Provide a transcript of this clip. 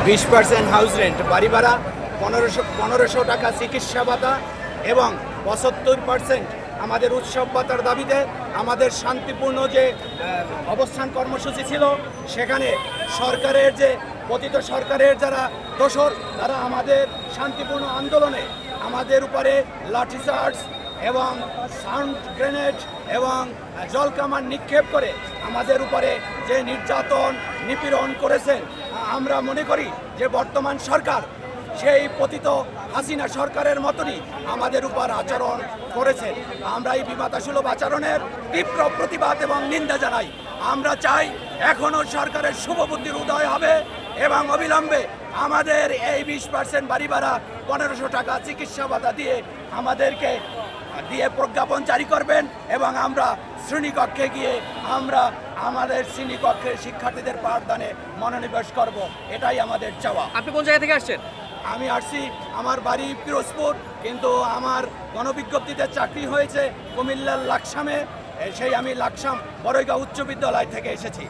20% house rent বাড়ি ভাড়া, 1500 টাকা চিকিৎসা ভাতা এবং 75% আমাদের উৎসব ভাতার দাবিতে আমাদের শান্তিপূর্ণ যে অবস্থান কর্মসূচি ছিল, সেখানে সরকারের যে পতিত সরকারের যারা দোসর, তারা আমাদের শান্তিপূর্ণ আন্দোলনে আমাদের উপরে লাঠিচার্জ এবং সাউন্ড গ্রেনেড এবং জলকামান নিক্ষেপ করে আমাদের উপরে যে নির্যাতন নিপীড়ন করেছেন, আমরা মনে করি যে বর্তমান সরকার সেই পতিত হাসিনা সরকারের মতনই আমাদের উপর আচরণ করেছে। আমরা এই বিমাতাসুলভ আচরণের তীব্র প্রতিবাদ এবং নিন্দা জানাই। আমরা চাই এখনও সরকারের শুভবুদ্ধির উদয় হবে এবং অবিলম্বে আমাদের এই 20% বাড়ি ভাড়া, 1500 টাকা চিকিৎসা ভাতা দিয়ে আমাদেরকে প্রজ্ঞাপন জারি করবেন এবং আমরা শ্রেণীকক্ষে গিয়ে আমরা আমাদের শ্রেণীকক্ষের শিক্ষার্থীদের পাঠদানে মনোনিবেশ করব। এটাই আমাদের চাওয়া। আপনি কোন জায়গা থেকে আসছেন? আমি আসছি, আমার বাড়ি পিরোজপুর, কিন্তু আমার গণবিজ্ঞপ্তিতে চাকরি হয়েছে কুমিল্লার লাকসামে। সেই আমি লাকসাম বড়ইগাঁও উচ্চ বিদ্যালয় থেকে এসেছি।